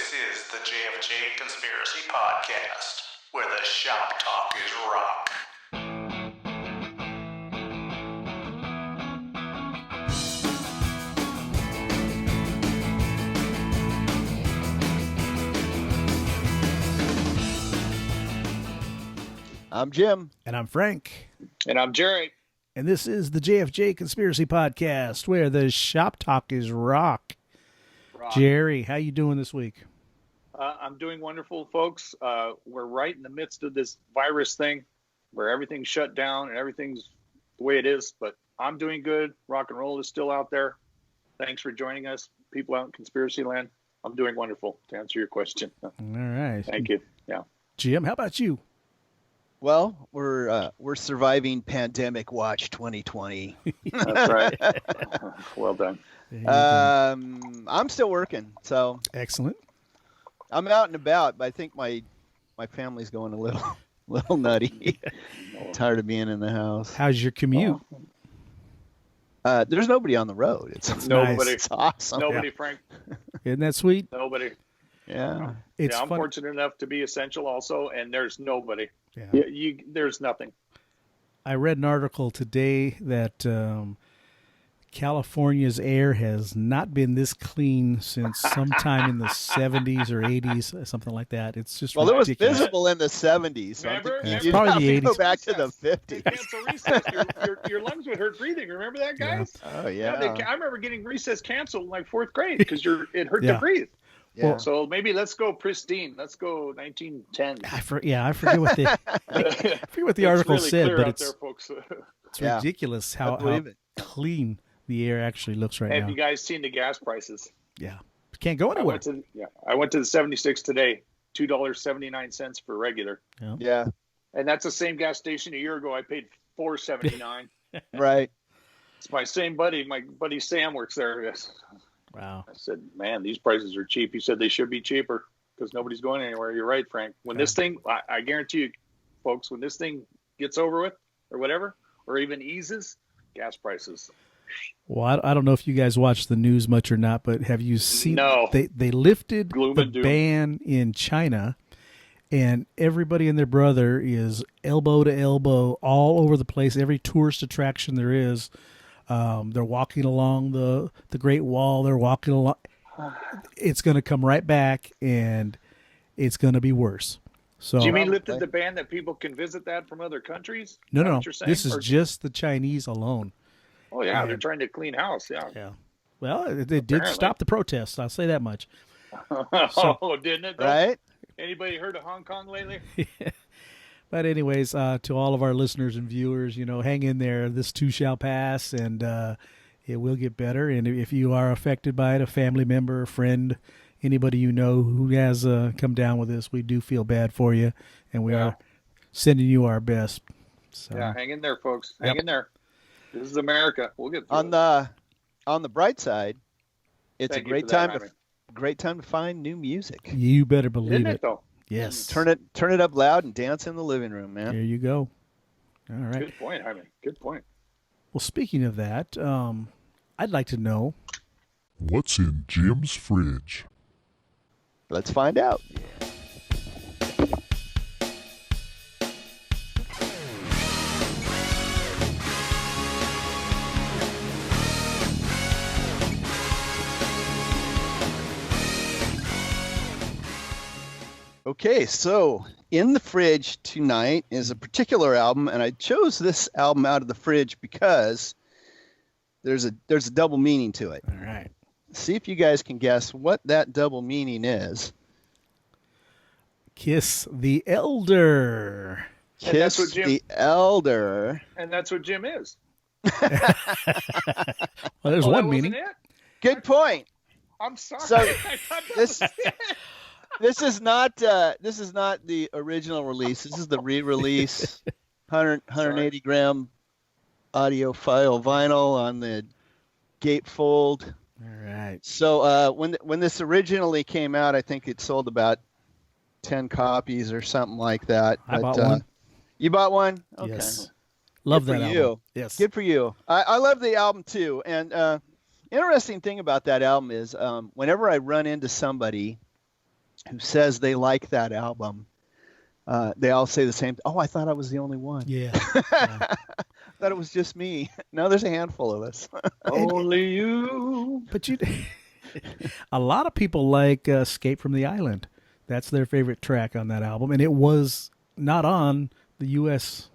This is the JFJ Conspiracy Podcast, where the shop talk is rock. I'm Jim. And I'm Frank. And I'm Jerry. And this is the JFJ Conspiracy Podcast, where the shop talk is rock. Jerry, how you doing this week? I'm doing wonderful, folks. We're right in the midst of this virus thing where everything's shut down and everything's the way it is. But I'm doing good. Rock and roll is still out there. Thanks for joining us, people out in Conspiracy Land. I'm doing wonderful, to answer your question. All right. Thank you. Yeah. Jim, how about you? Well, we're surviving Pandemic Watch 2020. That's right. Well done. I'm still working, so excellent. I'm out and about, but I think my family's going a little nutty. Tired of being in the house. How's your commute? There's nobody on the road. It's nobody. Nice. It's awesome. Nobody, yeah. Frank. Isn't that sweet? Nobody. Yeah. I'm fortunate enough to be essential also, and there's nobody. Yeah. There's nothing. I read an article today that California's air has not been this clean since sometime in the 70s or 80s, something like that. It's just ridiculous. It was visible in the 70s. So Remember? It's probably the 80s. Go back to the 50s. Cancel recess. Your lungs would hurt breathing. Remember that, guys? Yeah. Oh yeah. I remember getting recess canceled in like fourth grade because it hurt to breathe. Yeah. So maybe let's go pristine. Let's go 1910. I forget what the article really said, but there, folks. It's ridiculous how clean the air actually looks right now. Have you guys seen the gas prices? Yeah, can't go anywhere. I went to the 76 today. $2.79 for regular. Yeah. And that's the same gas station a year ago. I paid $4.79. Right. It's my same buddy. My buddy Sam works there. Yes. Wow. I said, man, these prices are cheap. He said they should be cheaper because nobody's going anywhere. You're right, Frank. When this thing, I guarantee you, folks, when this thing gets over with or whatever, or even eases, gas prices. Well, I don't know if you guys watch the news much or not, but have you seen? No. They lifted the ban in China, and everybody and their brother is elbow to elbow all over the place. Every tourist attraction there is. They're walking along the Great Wall. They're walking along. It's going to come right back, and it's going to be worse. So, do you mean lifted the ban that people can visit that from other countries? No. This is just the Chinese alone. Oh, yeah. They're trying to clean house. Yeah. Yeah. Well, it did stop the protests. I'll say that much. Didn't it? Though? Right? Anybody heard of Hong Kong lately? But anyways, to all of our listeners and viewers, hang in there. This too shall pass, and it will get better. And if you are affected by it, a family member, a friend, anybody you know who has come down with this, we do feel bad for you, and we are sending you our best. So. Yeah, hang in there, folks. Hang in there. This is America. We'll get through on the bright side, it's a great time to find new music. You better believe Isn't it though? Yes. Turn it up loud and dance in the living room, man. There you go. All right. Good point, Jaime. Good point. Well, speaking of that, I'd like to know what's in Jim's fridge. Let's find out. Okay, so in the fridge tonight is a particular album, and I chose this album out of the fridge because there's a double meaning to it. All right. See if you guys can guess what that double meaning is. Kiss the Elder. Kiss the Elder. And that's what Jim is. Well, there's one meaning. Good point. I'm sorry. So this is not the original release. This is the re-release, 180 gram audiophile vinyl on the gatefold. All right. So when this originally came out, I think it sold about 10 copies or something like that. I bought one. You bought one? Okay. Yes. Love that album. You. Yes. Good for you. I love the album too. And interesting thing about that album is whenever I run into somebody who says they like that album, they all say the same. Oh, I thought I was the only one. Yeah. I thought it was just me. No, there's a handful of us. Only you. But a lot of people like Escape from the Island. That's their favorite track on that album, and it was not on the U.S.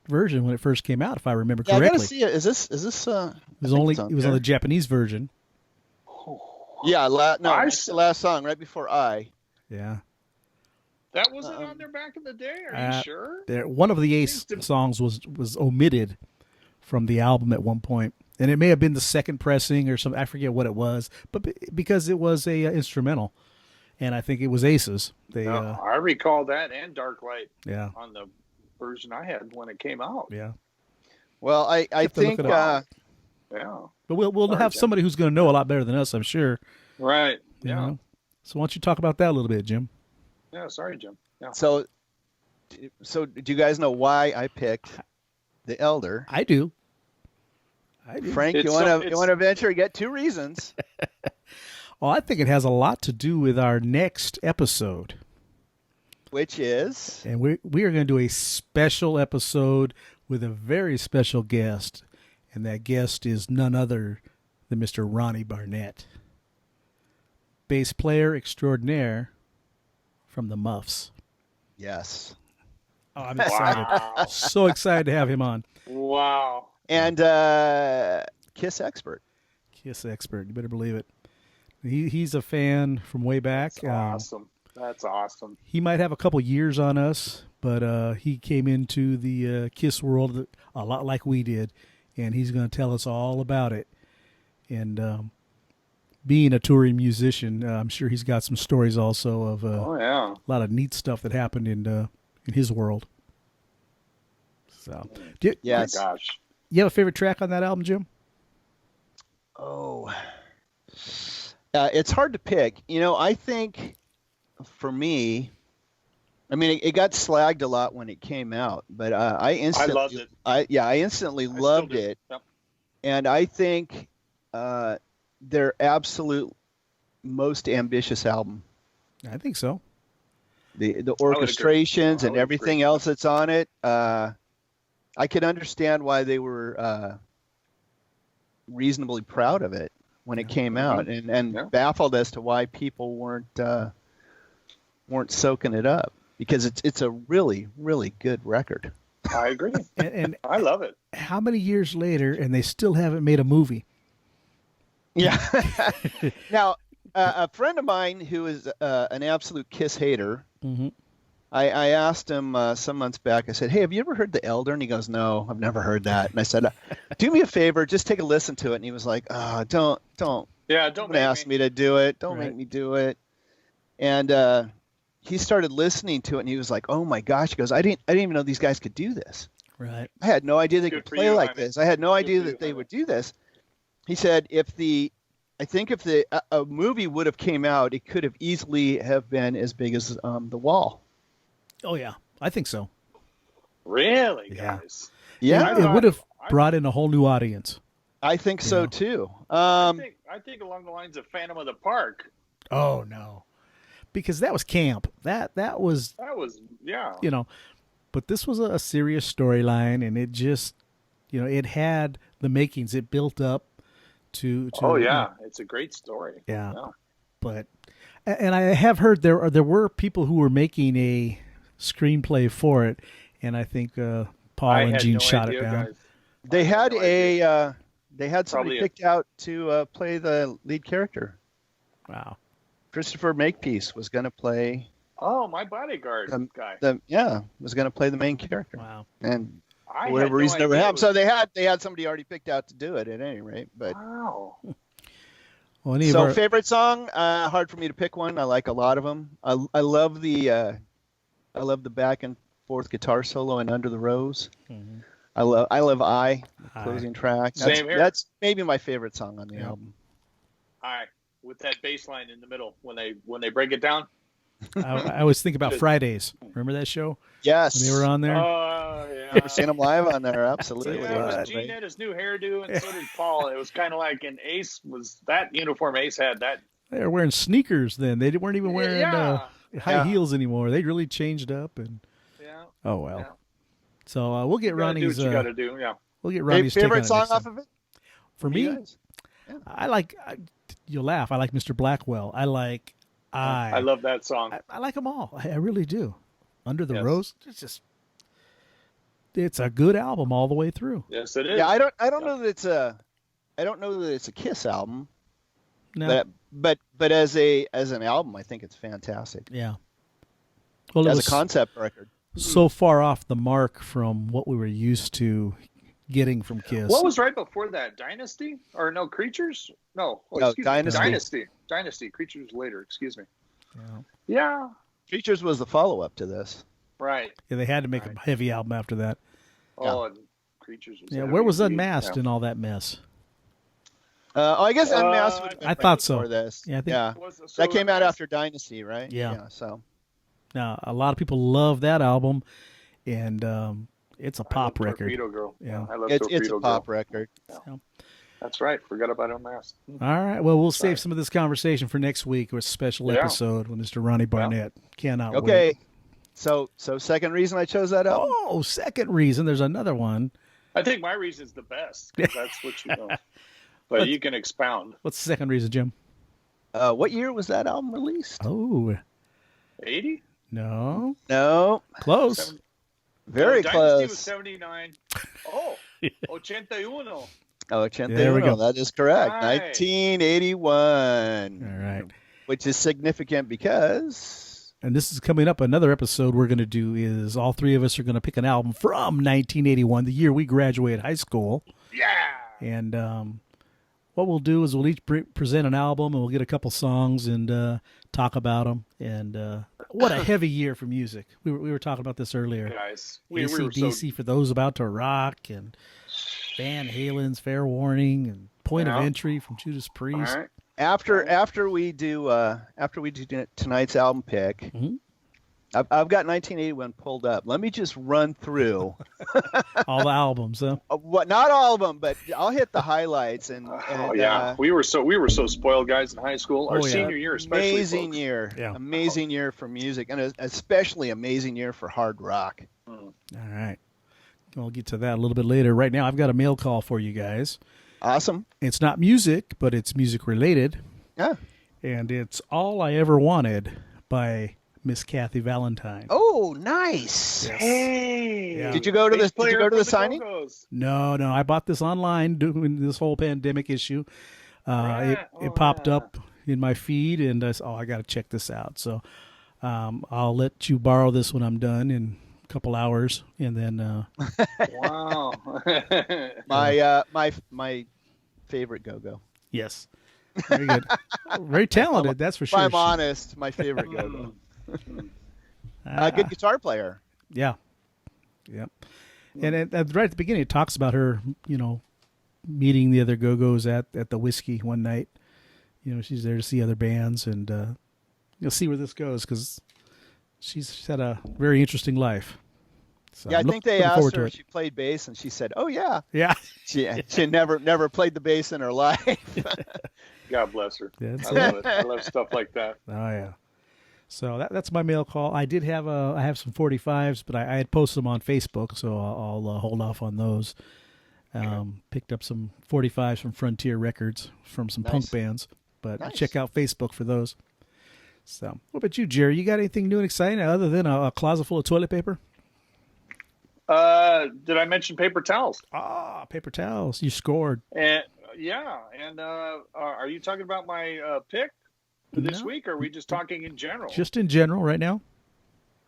version when it first came out, if I remember correctly. I gotta see it. Is this? It was on the Japanese version. Yeah, it's the last song right before I. Yeah. That wasn't on there back in the day. Are you sure? One of the Ace songs was omitted from the album at one point, and it may have been the second pressing or something. I forget what it was, but because it was a instrumental, and I think it was Ace's. I recall that and Dark Light. Yeah. On the version I had when it came out. Yeah. Well, I think. Yeah. But we'll have somebody who's going to know a lot better than us, I'm sure. Right. You know? So why don't you talk about that a little bit, Jim? Yeah. Sorry, Jim. Yeah. So do you guys know why I picked The Elder? I do. Frank, you want to venture? You get 2 reasons. Well, I think it has a lot to do with our next episode. Which is? And we are going to do a special episode with a very special guest. And that guest is none other than Mr. Ronnie Barnett, bass player extraordinaire from the Muffs. Yes. Oh, I'm excited. Wow. So excited to have him on. Wow. And Kiss expert. Kiss expert. You better believe it. He's a fan from way back. That's awesome. That's awesome. He might have a couple years on us, but he came into the Kiss world a lot like we did, and he's going to tell us all about it. And being a touring musician, I'm sure he's got some stories also of a lot of neat stuff that happened in his world. So, yes. Oh my gosh. You have a favorite track on that album, Jim? Oh, it's hard to pick. I think for me, I mean, it got slagged a lot when it came out, but I loved it. I instantly loved it. Yep. And I think their absolute most ambitious album. I think so. The orchestrations and everything else that's on it. I could understand why they were reasonably proud of it when it came out, and baffled as to why people weren't soaking it up, because it's a really, really good record. I agree. and I love it. How many years later, and they still haven't made a movie? Yeah. Now, a friend of mine who is an absolute Kiss hater, mm-hmm. I asked him some months back, I said, hey, have you ever heard The Elder? And he goes, no, I've never heard that. And I said, do me a favor, just take a listen to it. And he was like, don't ask me to do it. Don't make me do it. And he started listening to it, and he was like, oh my gosh. He goes, I didn't even know these guys could do this. Right. I had no idea they could play like this. I had no idea that they would do this. He said, if a movie would have came out, it could have easily have been as big as The Wall. Oh yeah, I think so. Really, yeah. guys? Yeah, it would have brought in a whole new audience. I think so too. I think along the lines of Phantom of the Park. Oh no, because that was camp. That was But this was a serious storyline, and it just, it had the makings. It built up to. Oh yeah, it's a great story. Yeah. But, and I have heard there were people who were making a screenplay for it, and I think Paul and Gene shot it down. Guys. They had somebody picked out to play the lead character. Wow. Christopher Makepeace was going to play. Oh, my bodyguard guy. Was going to play the main character. Wow. And for whatever reason never happened. So they had somebody already picked out to do it at any rate. But wow. Well, favorite song? Hard for me to pick one. I like a lot of them. I love the back and forth guitar solo in Under the Rose. Mm-hmm. I love the closing track. Same here. That's maybe my favorite song on the album. With that bass line in the middle when they break it down. I always think about Fridays. Remember that show? Yes. When they were on there? Oh, yeah. I've seen them live on there, absolutely. Gene had his new hairdo, and so did Paul. It was kind of like that uniform Ace had. That They were wearing sneakers then. They weren't even wearing high heels anymore. They really changed up. And oh well. Yeah. So we'll get Ronnie's. Do what you got to do. Yeah. We'll get Ronnie's favorite song off of it. For me, I like. You'll laugh. I like Mr. Blackwell. I love that song. I like them all. I really do. Under the Rose. It's a good album all the way through. Yes, it is. Yeah, I don't know that it's a Kiss album. No. But as an album, I think it's fantastic. Yeah. Well, as a concept record. So far off the mark from what we were used to getting from Kiss. What was right before that? Dynasty? Or no, Creatures? No. Dynasty. Dynasty. Creatures later, excuse me. Yeah. Creatures was the follow-up to this. Right. Yeah, they had to make a heavy album after that. Oh, and Creatures was heavy. Where was Unmasked and all that mess? I guess Unmasked would have been I thought so. This. Yeah, I think that came out after Dynasty, right? Yeah. So now a lot of people love that album, and it's a pop record. Torpedo Girl. Yeah, I love it's a pop record. Yeah. So. That's right. Forgot about Unmasked. All right. Well, we'll save some of this conversation for next week with a special episode with Mr. Ronnie Barnett. Cannot wait. Okay. So second reason I chose that album? Oh, second reason. There's another one. I think my reason's the best. That's what you know. But you can expound. What's the second reason, Jim? What year was that album released? Oh. 80? No. Close. Very close. Dynasty was 79. Oh, 81. Oh, 81. There we go. That is correct. Right. 1981. All right. Which is significant because... And this is coming up. Another episode we're going to do is all three of us are going to pick an album from 1981, the year we graduated high school. Yeah. And what we'll do is we'll each present an album, and we'll get a couple songs and talk about them. And what a heavy year for music. We were talking about this earlier. Guys, AC/DC for those about to rock, and Van Halen's Fair Warning, and Point of Entry from Judas Priest. All right. After we do tonight's album pick, mm-hmm. I've got 1981 pulled up. Let me just run through all the albums. Huh? Not all of them, but I'll hit the highlights. And we were so spoiled, guys, in high school. Our senior year, especially. Amazing year for music, and especially amazing year for hard rock. All right, we'll get to that a little bit later. Right now, I've got a mail call for you guys. Awesome. It's not music, but it's music related. Yeah. And it's All I Ever Wanted by Miss Kathy Valentine. Oh, nice. Yes. Hey. Yeah. Did you go to the signing? No. I bought this online during this whole pandemic issue. It popped up in my feed, and I said, I got to check this out. So I'll let you borrow this when I'm done in a couple hours, and then wow. my favorite go-go. Yes. Very good. Very talented, that's for sure. If I'm honest, my favorite go-go. Good guitar player. Yeah. Yep. And right at the beginning, it talks about her, meeting the other go-go's at the Whiskey one night. She's there to see other bands, and you'll see where this goes because she's had a very interesting life. So I think they asked her if she played bass, and she said, "Oh yeah, yeah." She never played the bass in her life. God bless her. I love it. I love stuff like that. Oh yeah. So that's my mail call. I did have I have some 45s, but I had posted them on Facebook, so I'll hold off on those. Picked up some 45s from Frontier Records from some punk bands, but check out Facebook for those. So, what about you, Jerry? You got anything new and exciting other than a closet full of toilet paper? Did I mention paper towels? Paper towels. You scored. And are you talking about my pick for this week, or are we just talking in general? Just in general right now.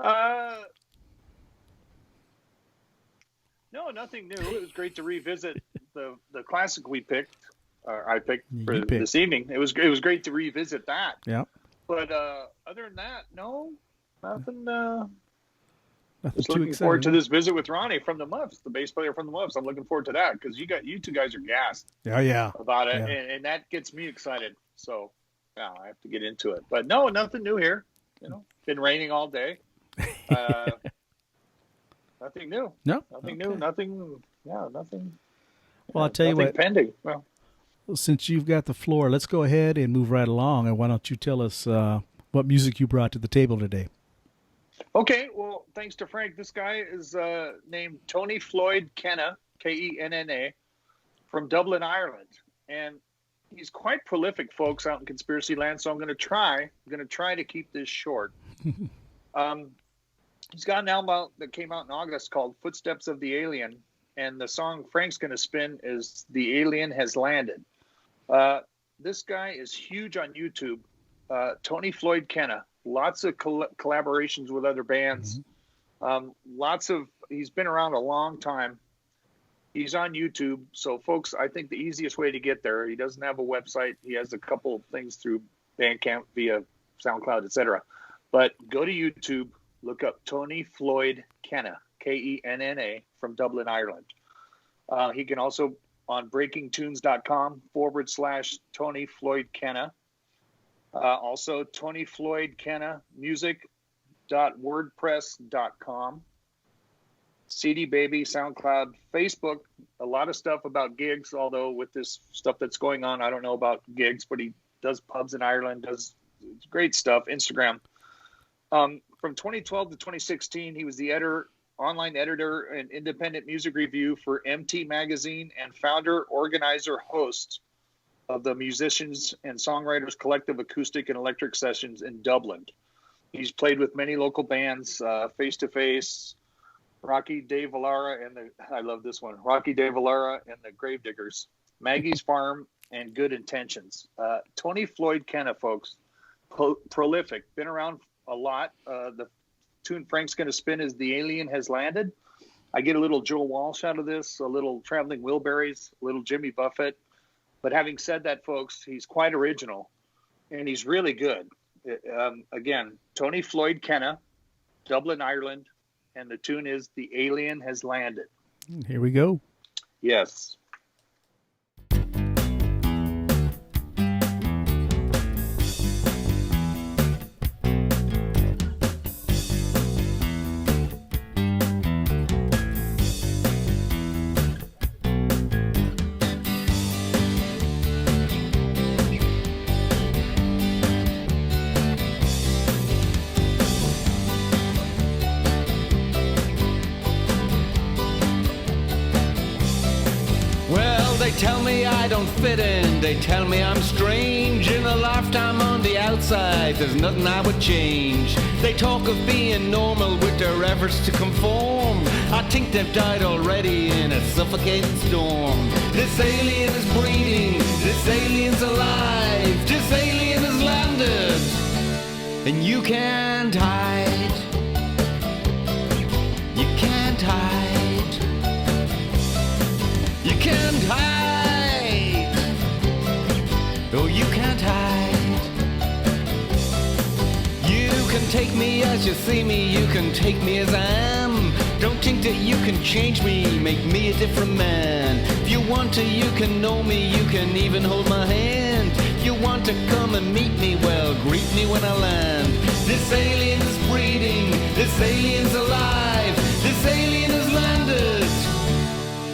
No, nothing new. It was great to revisit the classic we picked. I picked for this evening. It was great to revisit that. Yeah. But other than that, no, nothing. Just too looking exciting, forward to this visit with Ronnie from the Muffs, the bass player from the Muffs. I'm looking forward to that because you two guys are gassed. Oh yeah. About it, and that gets me excited. So yeah, I have to get into it. But no, nothing new here. Been raining all day. Nothing new. No. Nothing new. Nothing. Yeah, nothing. Well, I'll tell you what. Pending. Well, since you've got the floor, let's go ahead and move right along. And why don't you tell us what music you brought to the table today? Okay, well, thanks to Frank. This guy is named Tony Floyd Kenna, Kenna, from Dublin, Ireland. And he's quite prolific, folks, out in conspiracy land. So I'm going to try to keep this short. He's got an album out that came out in August called Footsteps of the Alien. And the song Frank's going to spin is The Alien Has Landed. This guy is huge on YouTube. Tony Floyd Kenna. Lots of collaborations with other bands. He's been around a long time. He's on YouTube. So, folks, I think the easiest way to get there, he doesn't have a website. He has a couple of things through Bandcamp via SoundCloud, etc. But go to YouTube, look up Tony Floyd Kenna, Kenna, from Dublin, Ireland. He can also on breakingtunes.com/Tony Floyd Kenna. Also, Tony Floyd Kenna music.wordpress.com. CD Baby, SoundCloud, Facebook, a lot of stuff about gigs, although with this stuff that's going on, I don't know about gigs, but he does pubs in Ireland, does great stuff. Instagram. From 2012 to 2016, he was the online editor and independent music review for MT Magazine and founder, organizer, host of the Musicians and Songwriters Collective Acoustic and Electric Sessions in Dublin. He's played with many local bands, Face to Face, Rocky De Valera, I love this one, Rocky De Valera and the Gravediggers, Maggie's Farm, and Good Intentions. Tony Floyd Kenna, folks, prolific, been around a lot. The tune Frank's going to spin is The Alien Has Landed. I get a little Joe Walsh out of this, a little Traveling Wilburys, a little Jimmy Buffett. But having said that, folks, he's quite original, and he's really good. Again, Tony Floyd Kenna, Dublin, Ireland, and the tune is The Alien Has Landed. Here we go. Yes. They tell me I don't fit in, they tell me I'm strange. In a lifetime on the outside, there's nothing I would change. They talk of being normal with their efforts to conform. I think they've died already in a suffocating storm. This alien is breeding, this alien's alive, this alien has landed, and you can't hide. You can't hide. You can't hide. Oh, you can't hide. You can take me as you see me. You can take me as I am. Don't think that you can change me, make me a different man. If you want to, you can know me. You can even hold my hand. If you want to come and meet me, well, greet me when I land. This alien is breeding. This alien's alive. This alien has landed,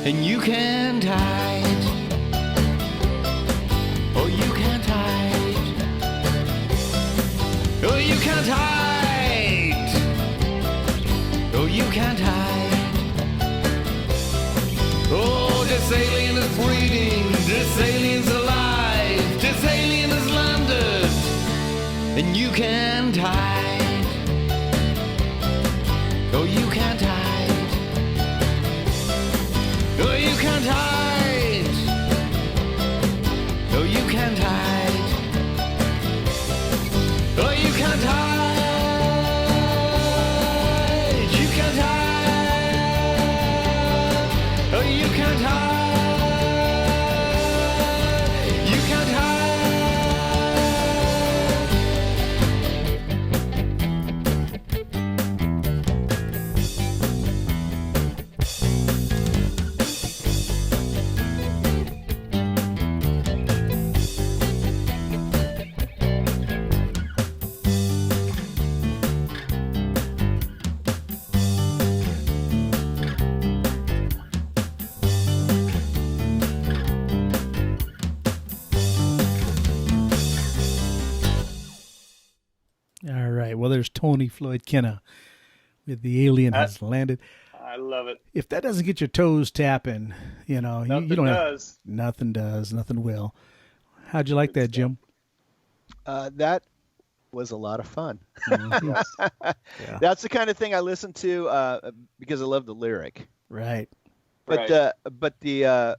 and you can't hide. Oh, you can't hide. Oh, you can't hide. Oh, you can't hide. Oh, this alien is breeding. This alien's alive. This alien has landed, and you can't hide. Oh, you can't hide. Oh, you can't hide. Oh, you can't hide. Oh, you can't hide. You can't hide. Oh, you can't hide. You can't hide. All right. Well, there's Tony Floyd Kenna with The Alien Has Landed. I love it. If that doesn't get your toes tapping, you know, nothing you don't does. Nothing does. Nothing will. How'd you like that, Jim? That was a lot of fun. Mm-hmm. Yeah. That's the kind of thing I listen to because I love the lyric. Right. But the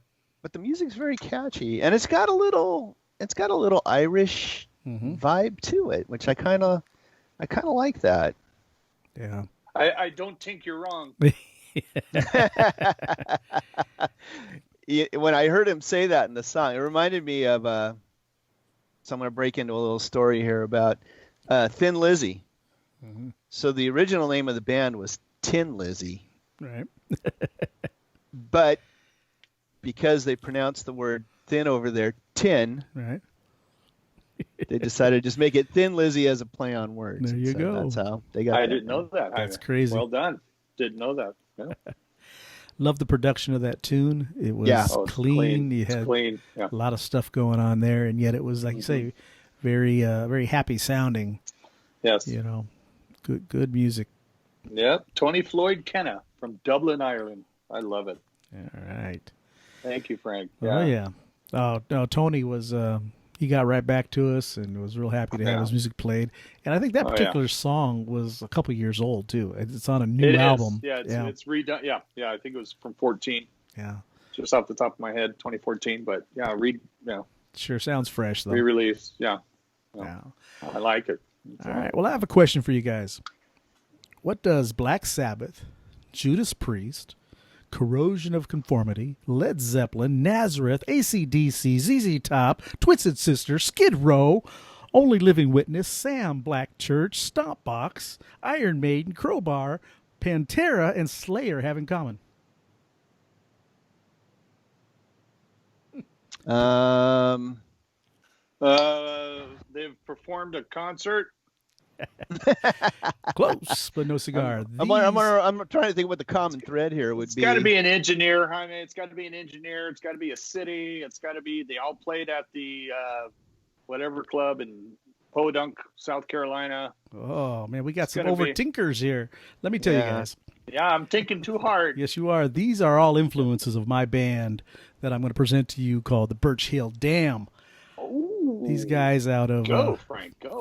music's very catchy, and it's got a little Irish vibe to it, which I kind of like that. Yeah. I don't think you're wrong. When I heard him say that in the song, it reminded me of so I'm going to break into a little story here about Thin Lizzy. Mm-hmm. So the original name of the band was Tin Lizzy. Right. But because they pronounced the word thin over there, tin, right, they decided to just make it Thin Lizzy as a play on words. There you go. That's how they got I didn't know that. That's crazy. Well done. Didn't know that. Yeah. Love the production of that tune. It was clean. You had clean. Yeah. a lot of stuff going on there, and yet it was, like you say, very very happy sounding. Yes. You know, good music. Yeah. Tony Floyd Kenna from Dublin, Ireland. I love it. All right. Thank you, Frank. Yeah. Oh, yeah. Oh, no, Tony was, he got right back to us and was real happy to have his music played. And I think that particular song was a couple years old, too. It's on a new album. Yeah, it's redone. Yeah, I think it was from 2014. Yeah. Just off the top of my head, 2014. But, Sure sounds fresh, though. Re-release, yeah. I like it. All right. Well, I have a question for you guys. What does Black Sabbath, Judas Priest, Corrosion of Conformity, Led Zeppelin, Nazareth, AC/DC, ZZ Top, Twisted Sister, Skid Row, Only Living Witness, Sam Black Church, Stompbox, Iron Maiden, Crowbar, Pantera, and Slayer have in common? They've performed a concert. Close, but no cigar. I'm trying to think what the common thread here would be. It's got to be an engineer. I mean, it's got to be an engineer. It's got to be a city. It's got to be. They all played at the whatever club in Podunk, South Carolina. Oh man, we got some overtinkers here. Let me tell you guys. Yeah, I'm thinking too hard. Yes, you are. These are all influences of my band that I'm going to present to you, called the Birch Hill Dam. These guys out of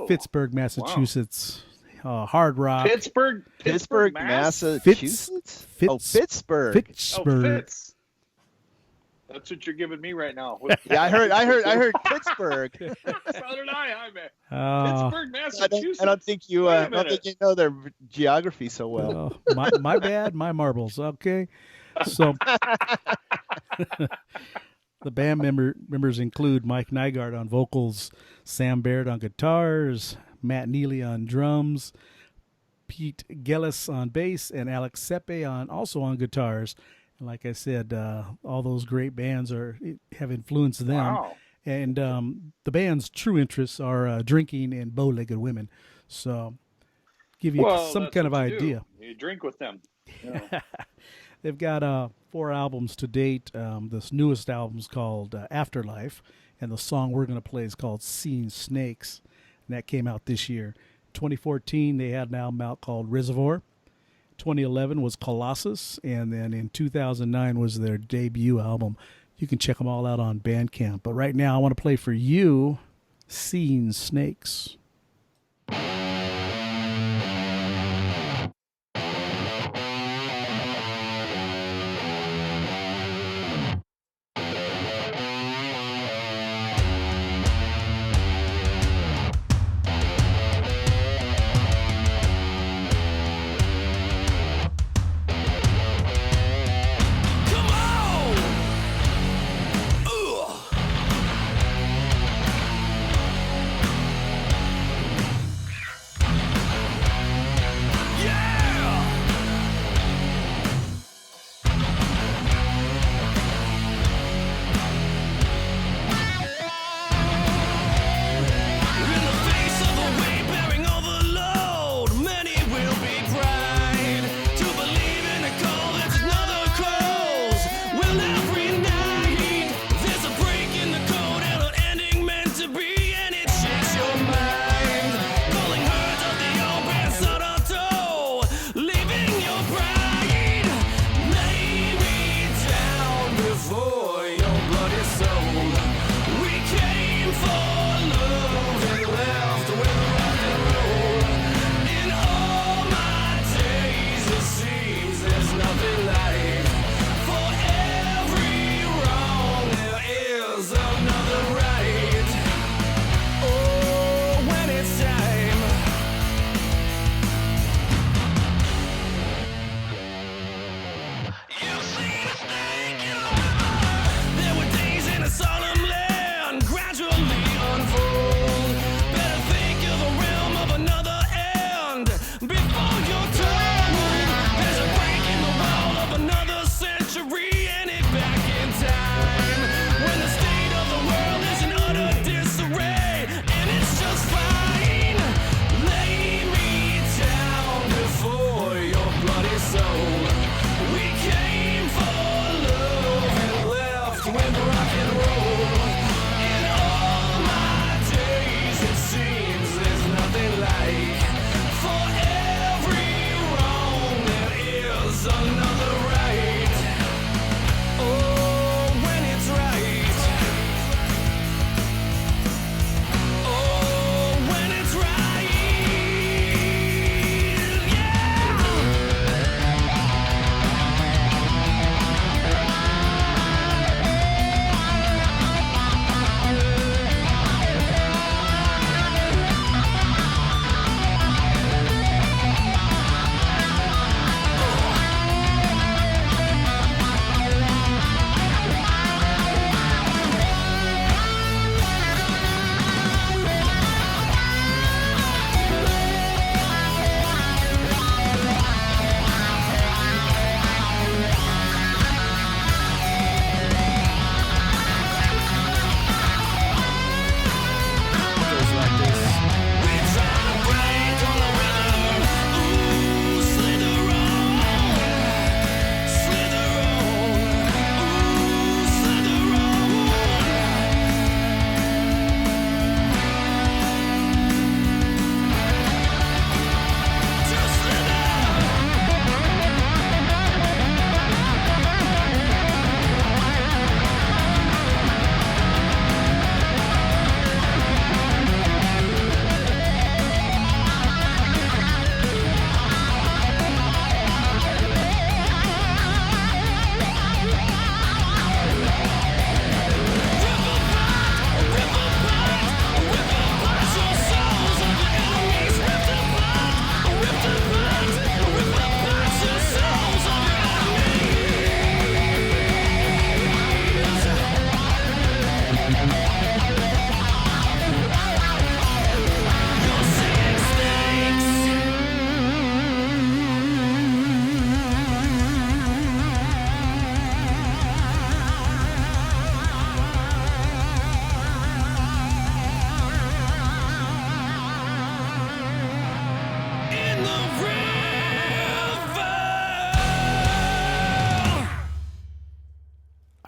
Pittsburgh, Massachusetts. Wow. Hard rock. Pittsburgh, Massachusetts. Pittsburgh. Fitz. That's what you're giving me right now. Yeah, I heard Pittsburgh. So did I, Pittsburgh, Massachusetts. I don't think you know their geography so well. My bad. My marbles. Okay, so. The band members include Mike Nygaard on vocals, Sam Baird on guitars, Matt Neely on drums, Pete Gellis on bass, and Alex Sepe also on guitars. And like I said, all those great bands have influenced them. Wow. And the band's true interests are drinking and bow-legged women. So give you some kind of idea. You drink with them. Yeah. They've got 4 albums to date. This newest album's called Afterlife, and the song we're going to play is called Seeing Snakes, and that came out this year. 2014, they had an album out called Reservoir. 2011 was Colossus, and then in 2009 was their debut album. You can check them all out on Bandcamp. But right now, I want to play for you Seeing Snakes.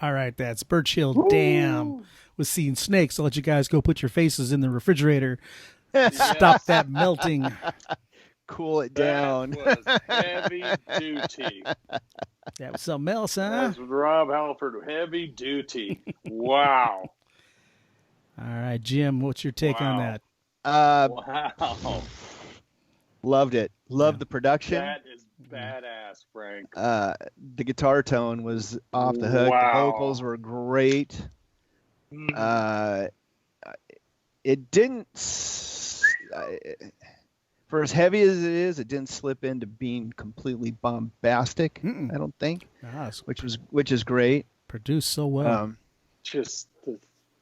All right, that's Birch Hill Dam with Seeing Snakes. I'll let you guys go put your faces in the refrigerator. Stop that melting. Cool it down. That was heavy duty. That was something else, huh? That was Rob Halford. Heavy duty. Wow. All right, Jim, what's your take on that? Wow. Loved it. Loved the production. That is badass, Frank. The guitar tone was off the hook. Wow. The vocals were great. It didn't, for as heavy as it is, it didn't slip into being completely bombastic. I don't think, which is great. Produced so well.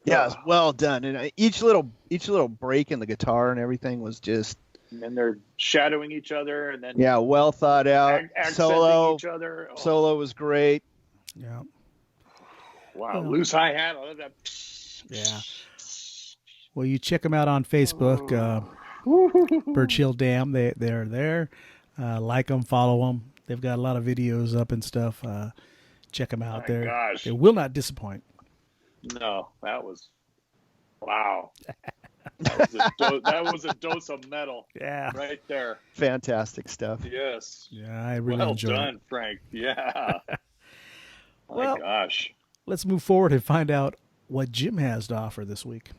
Yeah, it's well done, and each little break in the guitar and everything was just. And they're shadowing each other, and then well thought out. Accenting each other. Oh. Solo was great. Yeah. Wow, loose hi hat. I love that. Yeah. Well, you check them out on Facebook, Birch Hill Dam. They're there. Like them, follow them. They've got a lot of videos up and stuff. Check them out. Gosh. They will not disappoint. No, that was wow. That was a dose of metal. Yeah, right there. Fantastic stuff. Yes. Yeah, I really enjoyed it. Well done, Frank. Yeah. My gosh. Let's move forward and find out what Jim has to offer this week.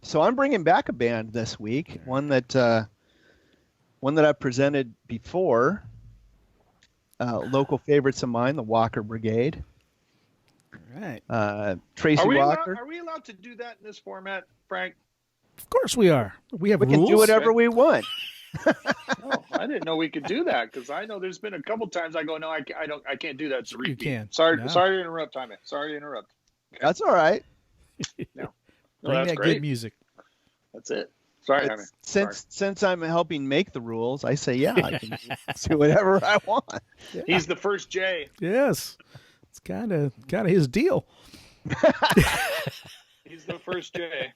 So I'm bringing back a band this week, one that I've presented before. Local favorites of mine, the Walker Brigade. All right. Tracy Walker. Are we allowed to do that in this format, Frank? Of course we are. We have rules. We can do whatever we want. Oh, I didn't know we could do that because I know there's been a couple times I go, no, I can't do that. It's a repeat. You can. Sorry to interrupt, Tommy. Sorry to interrupt. That's all right. No, Bring that's that great. good music. That's it. Sorry, Tommy. Since I'm helping make the rules, I say I can do whatever I want. Yeah. He's the first J. Yes, it's kind of his deal. He's the first J.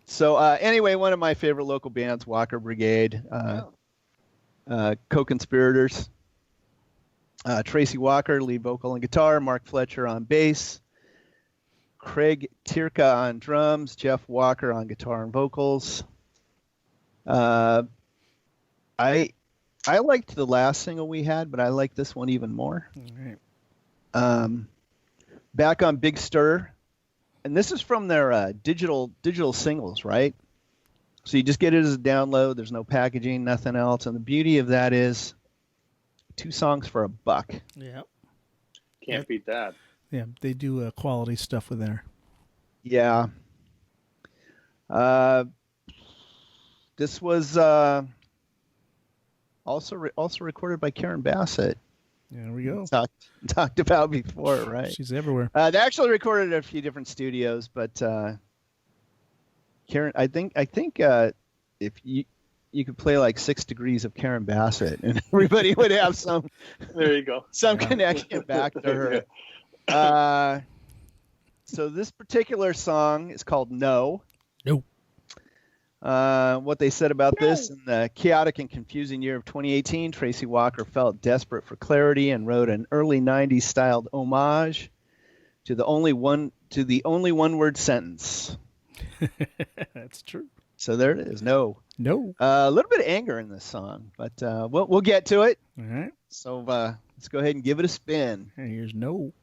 So anyway, one of my favorite local bands, Walker Brigade, co-conspirators. Tracy Walker, lead vocal and guitar. Mark Fletcher on bass. Craig Tirka on drums. Jeff Walker on guitar and vocals. I liked the last single we had, but I like this one even more. All right. Back on Big Stir. And this is from their digital singles, right? So you just get it as a download. There's no packaging, nothing else. And the beauty of that is 2 songs for $1. Yeah. Can't beat that. Yeah, they do quality stuff with there. Yeah. This was also recorded by Karen Bassett. There we go. Talked about before, right? She's everywhere. They actually recorded at a few different studios, but Karen, I think if you could play like 6 Degrees of Karen Bassett, and everybody would have some. There you go. Some connection back to her. So this particular song is called No. No. What they said about this: in the chaotic and confusing year of 2018, Tracy Walker felt desperate for clarity and wrote an early 90s styled homage to the only one-word sentence. That's true. So there it is. No. A little bit of anger in this song, but we'll get to it. All right. So let's go ahead and give it a spin. And here's No.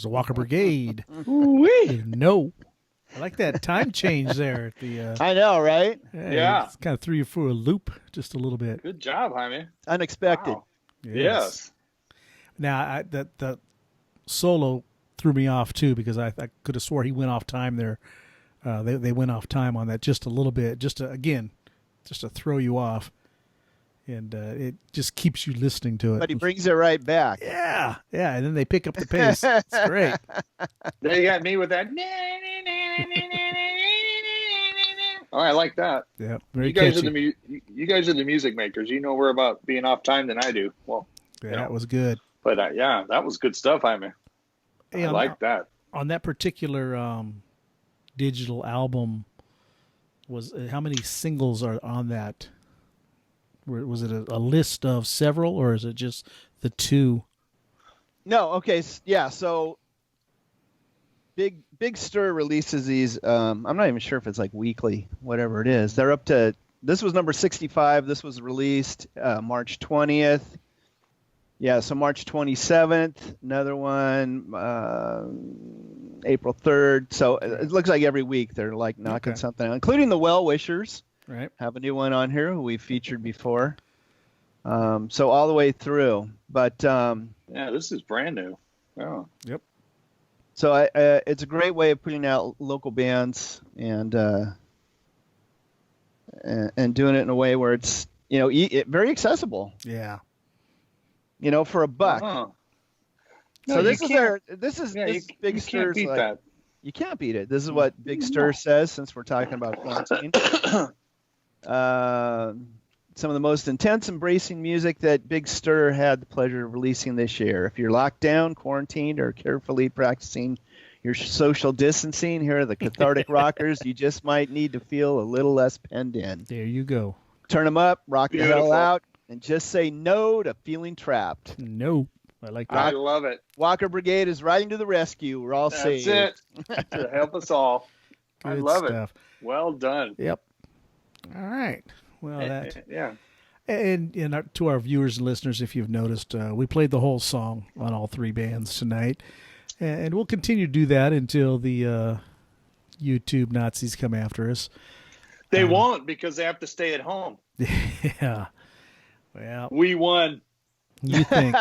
There's the Walker Brigade. No. I like that time change there. At the, I know, right? Yeah. It kind of threw you for a loop just a little bit. Good job, Jaime. Unexpected. Wow. Yes. Now, that solo threw me off, too, because I could have swore he went off time there. They went off time on that just a little bit, just to throw you off. And it just keeps you listening to it. But he brings it right back. Yeah, and then they pick up the pace. It's great. They got me with that. Oh, I like that. Yeah, very you guys catchy. You guys are the music makers. You know more about being off time than I do. Well, yeah, that was good. But that was good stuff, Jaime. Hey, I like that. On that particular digital album, how many singles are on that? Was it a list of several, or is it just the two? No, okay, yeah. So Big Stir releases these. I'm not even sure if it's like weekly, whatever it is. They're up to. This was number 65. This was released March 20th. Yeah, so March 27th. Another one, April 3rd. So it looks like every week they're like knocking something out, including the Well Wishers. Right. Have a new one on here who we featured before. So all the way through. But this is brand new. Oh. Yep. So it's a great way of putting out local bands and doing it in a way where it's very accessible. Yeah. For $1. Uh-huh. No, so this is Big You can't Stir's beat that. You can't beat it. This is what Big Stir says, since we're talking about quarantine. Some of the most intense, embracing music that Big Stir had the pleasure of releasing this year. If you're locked down, quarantined, or carefully practicing your social distancing, here are the cathartic rockers you just might need to feel a little less penned in. There you go. Turn them up, rock the hell out, and just say no to feeling trapped. No. I like that. I love it. Walker Brigade is riding to the rescue. We're all saved. That's it. To help us all. Good I love stuff. it. Well done. Yep. All right. Well, yeah. And to our viewers and listeners, if you've noticed, we played the whole song on all three bands tonight. And we'll continue to do that until the YouTube Nazis come after us. They won't, because they have to stay at home. Yeah. Well, we won. You think?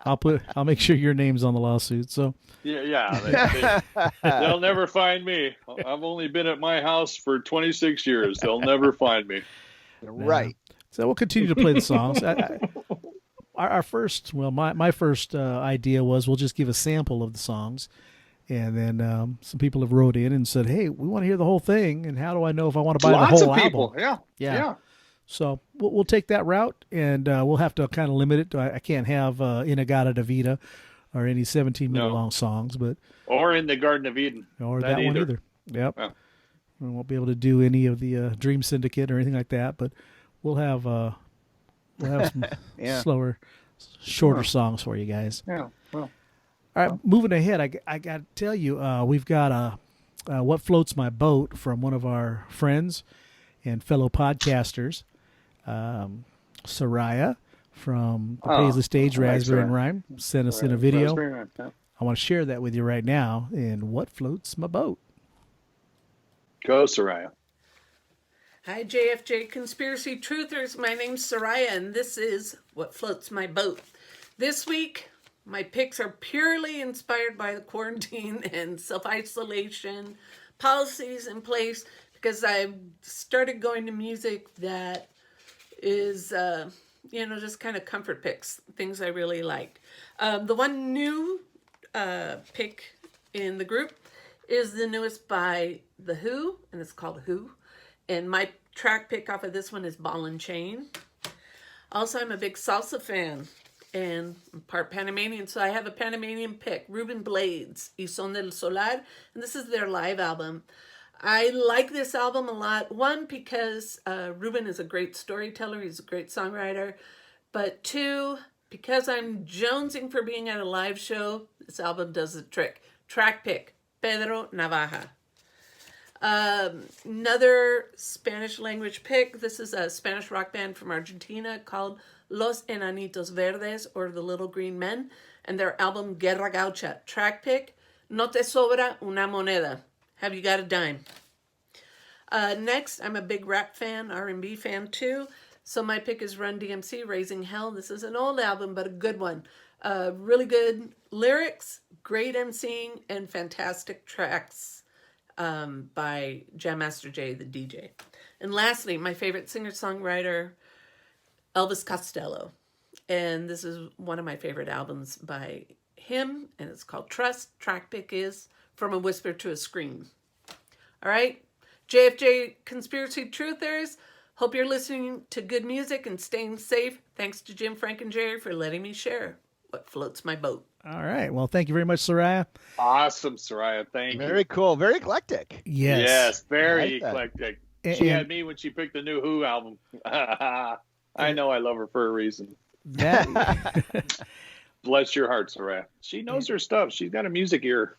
I'll make sure your name's on the lawsuit. So yeah. They'll never find me. I've only been at my house for 26 years. They'll never find me. Right. So we'll continue to play the songs. Our first, my first idea was we'll just give a sample of the songs, and then some people have wrote in and said, "Hey, we want to hear the whole thing, and how do I know if I want to buy the whole Lots of people. album?" Yeah. So we'll take that route, and we'll have to kind of limit it. I can't have Inagata Davida or any 17-minute long songs, but or In the Garden of Eden, or that one either. Yep. Yeah. We won't be able to do any of the Dream Syndicate or anything like that, but we'll have some slower, shorter songs for you guys. Yeah. Well. All right, moving ahead, I got to tell you, we've got What Floats My Boat from one of our friends and fellow podcasters, Soraya from the Paisley Stage, Raspberry and Rhyme, sent us in a video. I want to share that with you right now in What Floats My Boat. Go, Soraya. Hi, JFJ Conspiracy Truthers. My name's Soraya, and this is What Floats My Boat. This week, my picks are purely inspired by the quarantine and self-isolation policies in place, because I've started going to music that is, just kind of comfort picks, things I really like. The one new pick in the group is the newest by The Who, and it's called Who. And my track pick off of this one is Ball and Chain. Also, I'm a big salsa fan and I'm part Panamanian, so I have a Panamanian pick, Ruben Blades, Y Son del Solar, and this is their live album. I like this album a lot. One, because Ruben is a great storyteller. He's a great songwriter. But two, because I'm jonesing for being at a live show, this album does the trick. Track pick, Pedro Navaja. Another Spanish language pick. This is a Spanish rock band from Argentina called Los Enanitos Verdes, or the Little Green Men, and their album Guerra Gaucha. Track pick, No Te Sobra Una Moneda. Have you got a dime? Next, I'm a big rap fan, R&B fan too. So my pick is Run DMC, Raising Hell. This is an old album, but a good one. Really good lyrics, great emceeing, and fantastic tracks by Jam Master Jay, the DJ. And lastly, my favorite singer-songwriter, Elvis Costello. And this is one of my favorite albums by him, and it's called Trust. Track pick is From a Whisper to a Scream. All right, JFJ Conspiracy Truthers, hope you're listening to good music and staying safe. Thanks to Jim, Frank, and Jerry for letting me share what floats my boat. All right. Well, thank you very much, Soraya. Awesome, Soraya. Thank you. Very cool. Very eclectic. Yes. Yes, very I like eclectic. She had me when she picked the new Who album. I know I love her for a reason. That Bless your heart, Soraya. She knows her stuff. She's got a music ear.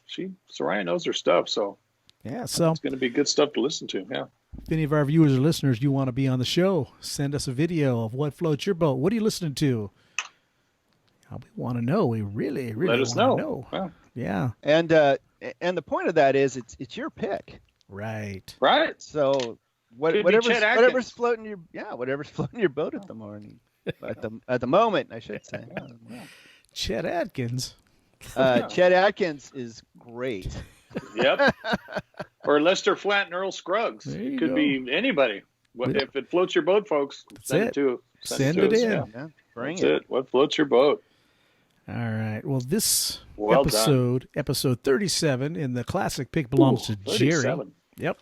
Soraya knows her stuff, so yeah. So it's going to be good stuff to listen to. Yeah. If any of our viewers or listeners, you want to be on the show, send us a video of what floats your boat. What are you listening to? We want to know. We really let us know. Yeah. And the point of that is it's your pick. Right. Right. So whatever's floating your boat at the morning. at the moment, I should say. Chet Atkins. Chet Atkins is great. Yep. Or Lester Flatt and Earl Scruggs. It could be anybody. If it floats your boat, folks, send it to us. Send it in. Yeah. Bring That's it. What floats your boat? All right. Well, this done. episode 37 in the classic pick belongs to 37. Jerry. Yep.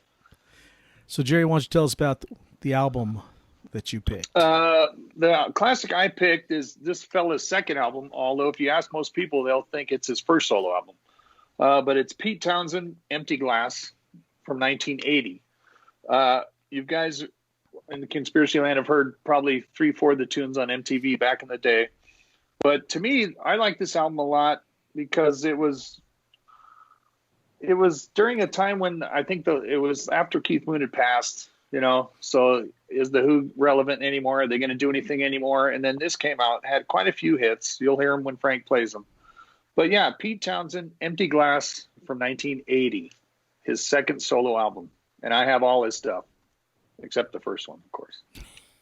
So, Jerry, why don't you tell us about the album that you picked? The classic I picked is this fella's second album, although if you ask most people, they'll think it's his first solo album. But it's Pete Townsend, Empty Glass, from 1980. You guys in the Conspiracy Land have heard probably 3-4 of the tunes on MTV back in the day. But to me, I like this album a lot because it was during a time when I think it was after Keith Moon had passed, so is the Who relevant anymore? Are they going to do anything anymore? And then this came out, had quite a few hits. You'll hear them when Frank plays them. But yeah, Pete Townsend, Empty Glass from 1980, his second solo album. And I have all his stuff, except the first one, of course.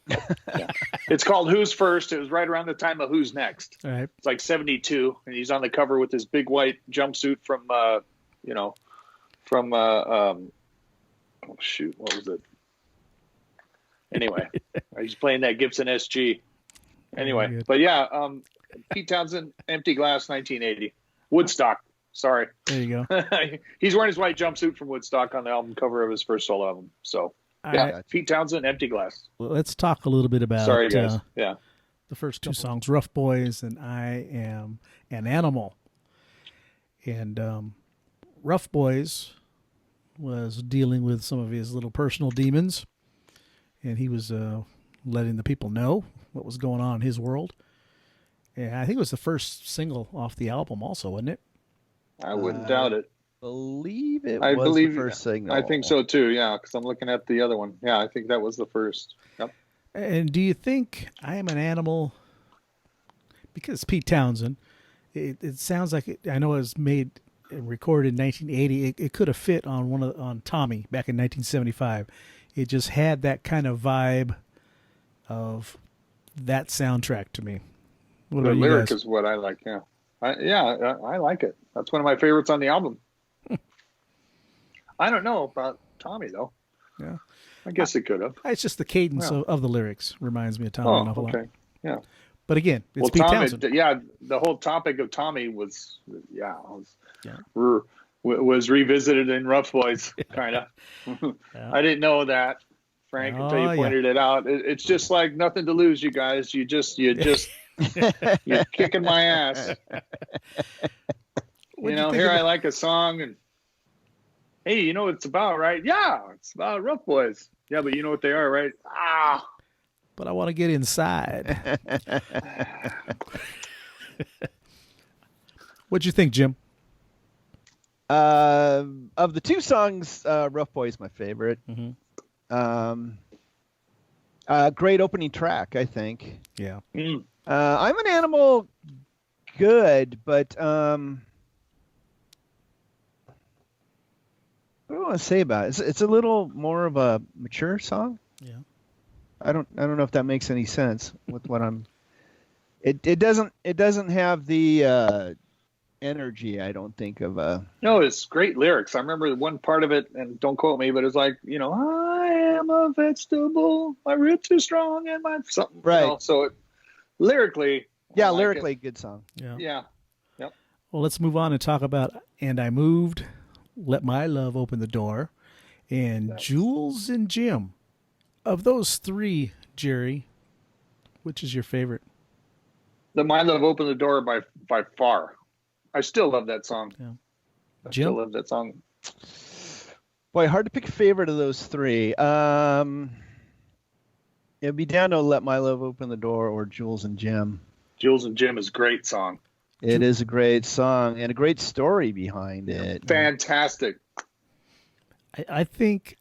Yeah. It's called Who's First. It was right around the time of Who's Next. All right. It's like 72, and he's on the cover with his big white jumpsuit from, oh shoot, what was it? Anyway, he's playing that Gibson SG. Anyway, but yeah, Pete Townsend, Empty Glass, 1980. Woodstock. Sorry. There you go. He's wearing his white jumpsuit from Woodstock on the album cover of his first solo album. So, Pete Townsend, Empty Glass. Well, let's talk a little bit about Sorry, guys. The first two songs, Rough Boys and I Am an Animal. And Rough Boys was dealing with some of his little personal demons, and he was letting the people know what was going on in his world. And I think it was the first single off the album also, wasn't it? I wouldn't doubt it. I believe the first single. I think so too, yeah, because I'm looking at the other one. Yeah, I think that was the first. Yep. And do you think I Am an Animal, because Pete Townsend, it sounds like I know it was made and recorded in 1980. It could have fit on Tommy back in 1975. It just had that kind of vibe of that soundtrack to me. What the lyric is what I like. Yeah, I like it. That's one of my favorites on the album. I don't know about Tommy though. Yeah, I guess it could have. It's just the cadence of the lyrics reminds me of Tommy an awful lot. Yeah. But again, it's Pete Townsend. Yeah, the whole topic of Tommy was revisited in Rough Boys, kind of. Yeah. I didn't know that, Frank, until you pointed it out. It's just like Nothing to Lose, you guys. You just you're kicking my ass. Here I like a song, and hey, you know what it's about, right? Yeah, it's about Rough Boys. Yeah, but you know what they are, right? But I want to get inside. What'd you think, Jim? Of the two songs, Rough Boy is my favorite. Mm-hmm. Great opening track, I think. Yeah. I'm an Animal good, but what do I want to say about it? It's a little more of a mature song. Yeah. I don't know if that makes any sense with what I'm. It doesn't have the energy, I don't think, of a. No, it's great lyrics. I remember one part of it, and don't quote me, but it's like, I am a vegetable, my roots are strong, and my something. Right. So lyrically. Yeah, lyrically, good song. Yeah. Yeah. Yep. Well, let's move on and talk about "And I Moved," "Let My Love Open the Door," and "Jules and Jim." Of those three, Jerry, which is your favorite? The "My Love Opened the Door" by far. I still love that song. Yeah. I Jim? still love that song. Boy, hard to pick a favorite of those three. It'd be down to "Let My Love Open the Door" or "Jules and Jim." Jules and Jim is a great song. It is a great song and a great story behind it. Fantastic. I think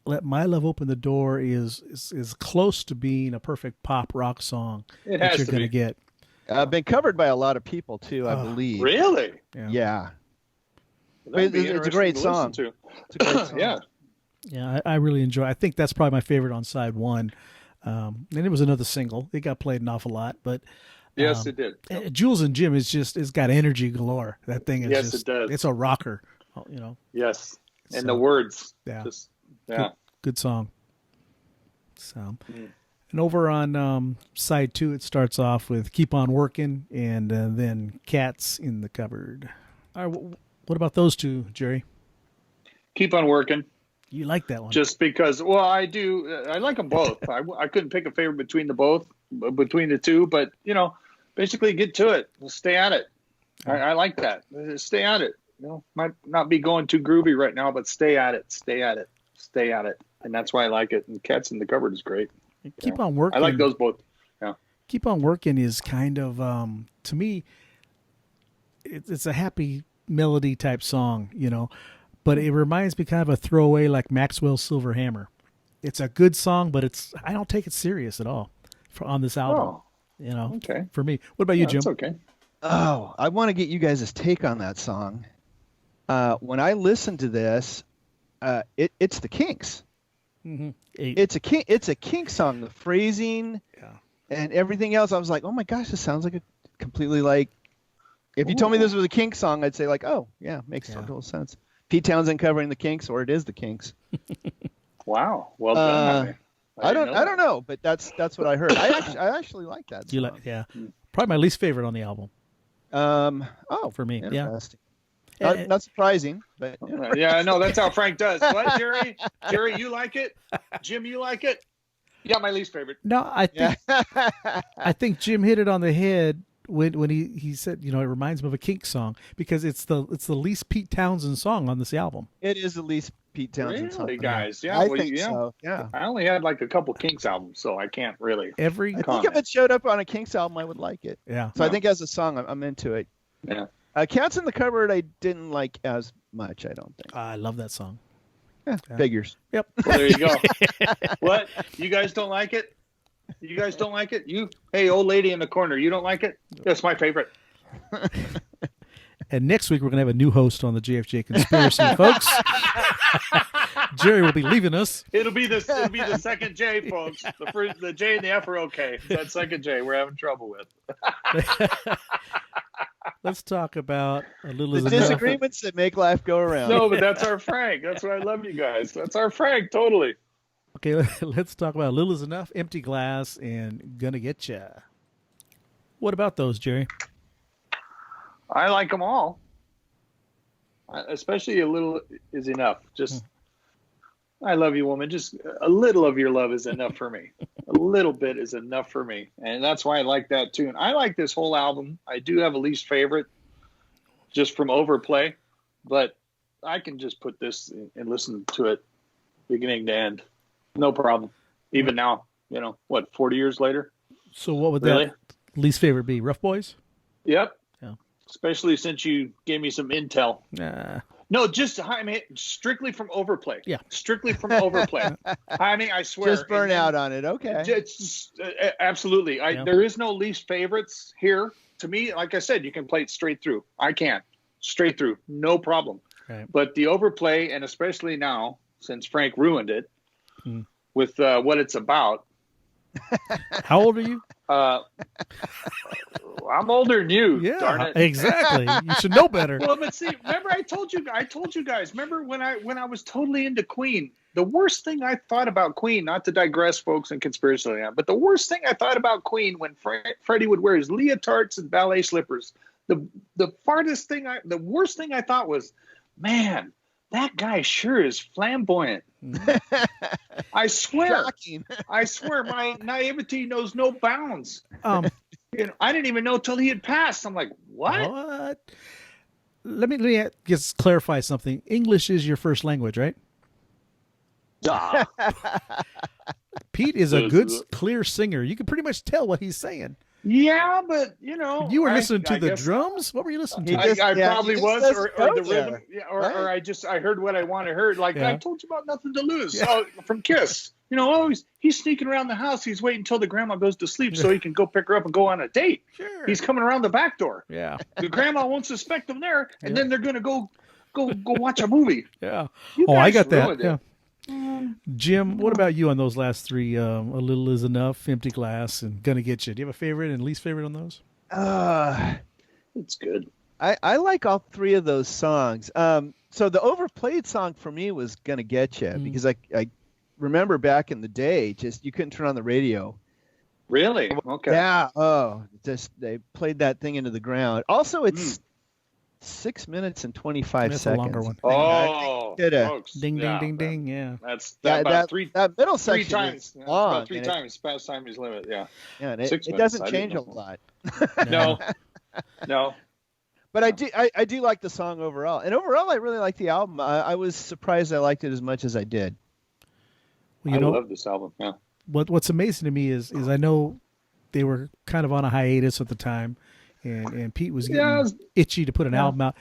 "Let My Love Open the Door" is close to being a perfect pop rock song It that has you're to going to be. get. Been covered by a lot of people too, I believe. Really? Yeah. That'd be It's a great interesting to song. listen to. It's a great song. Yeah. Yeah, I really enjoy. I think that's probably my favorite on side one. And it was another single. It got played an awful lot, but Yes, it did. Jules and Jim is it's got energy galore. That thing is Yes, it does. It's a rocker, Yes. And So, the words. yeah. Just, yeah. Good song. So, and over on side two, it starts off with "Keep on Working" and then "Cats in the Cupboard." All right, what about those two, Jerry? Keep on Working. You like that one? Just because, I do. I like them both. I couldn't pick a favorite between the two, but, basically get to it. Stay at it. I like that. Stay at it. Might not be going too groovy right now, but stay at it. Stay at it. Stay at it. And that's why I like it. And "Cats in the Cupboard" is great. Keep on Working. I like those both. Yeah. "Keep on Working" is kind of, to me, it's a happy melody type song, but it reminds me kind of a throwaway like Maxwell's Silver Hammer. It's a good song, but I don't take it serious at all on this album. Okay. For me. What about you, Jim? That's okay. Oh, I want to get you guys' take on that song. When I listen to this, it's the Kinks. Mm-hmm. It's a Kinks song. The phrasing and everything else. I was like, oh my gosh, this sounds like a completely like. If you told me this was a Kinks song, I'd say like, oh yeah, makes total sense. Pete Townsend covering the Kinks, or it is the Kinks. Wow. Well done. I don't know, but that's what I heard. I actually like that song. You like, probably my least favorite on the album. For me, interesting. Not surprising, but yeah, I know that's how Frank does. What, Jerry? Jerry, you like it? Jim, you like it? Yeah, my least favorite. No, I think Jim hit it on the head when he said, it reminds him of a Kinks song because it's the least Pete Townsend song on this album. It is the least Pete Townsend song. Really, guys? Yeah, I think so. Yeah. I only had like a couple Kinks albums, so I can't really. I think if it showed up on a Kinks album, I would like it. Yeah. So I think as a song, I'm into it. Yeah. "Cats in the Cupboard" I didn't like as much, I don't think. I love that song. Yeah. Figures. Yep. Well, there you go. What? You guys don't like it? You guys don't like it? Hey, old lady in the corner, you don't like it? That's my favorite. And next week, we're going to have a new host on the JFJ Conspiracy, folks. Jerry will be leaving us. It'll be the second J, folks. The J and the F are okay. That second J we're having trouble with. Let's talk about a little the disagreements that make life go around. No, but that's our Frank. That's why I love you guys. That's our Frank, totally. Okay, let's talk about "Little Is Enough," "Empty Glass," and "Gonna Get Ya." What about those, Jerry? I like them all. Especially "A Little Is Enough." Just, I love you, woman. Just a little of your love is enough for me. A little bit is enough for me. And that's why I like that tune. I like this whole album. I do have a least favorite just from overplay, but I can just put this and listen to it beginning to end. No problem. Even now, 40 years later? So what would that least favorite be? Rough Boys? Yep. Yeah. Especially since you gave me some intel. No, strictly from overplay. Yeah. Strictly from overplay. I swear. Just burn out on it. Okay. Absolutely. There is no least favorites here. To me, like I said, you can play it straight through. I can. Straight through. No problem. Right. But the overplay, and especially now, since Frank ruined it with what it's about. How old are you? I'm older than you. Yeah, darn it. Exactly. You should know better. Well, but see, remember I told you guys. Remember when I was totally into Queen? The worst thing I thought about Queen, not to digress, folks, and conspiracy land, but the worst thing I thought about Queen when Freddie would wear his leotards and ballet slippers. The worst thing I thought was, man, that guy sure is flamboyant. I swear, my naivety knows no bounds. I didn't even know till he had passed. I'm like, what? Let me just clarify something. English is your first language, right? Pete is a good, clear singer. You can pretty much tell what he's saying. Yeah, but you were listening to the drums. What were you listening to? I probably was, or the rhythm, or I heard what I want to hear. Like I told you about Nothing to Lose from Kiss. He's sneaking around the house. He's waiting until the grandma goes to sleep so he can go pick her up and go on a date. Sure. He's coming around the back door. Yeah. The grandma won't suspect him there, and then they're gonna go watch a movie. Yeah. I got that. Yeah. Jim, what about you on those last three? A Little Is Enough, Empty Glass, and Gonna Get You. Do you have a favorite and least favorite on those? It's good. I like all three of those songs. So the overplayed song for me was Gonna Get You because I remember back in the day, just you couldn't turn on the radio. Really? Okay. Yeah. Oh, just they played that thing into the ground. Also, it's 6 minutes and 25 seconds. That's a longer one. Oh, folks. Ding, ding, ding, ding. Yeah. That's that middle section. 3 times. Long, about 3 times past time is limit. Yeah. Yeah, and it doesn't change a lot. No. But I do like the song overall, and overall I really like the album. I was surprised I liked it as much as I did. Well, I love this album. Yeah. What's amazing to me is I know they were kind of on a hiatus at the time, and Pete was getting itchy to put an album out.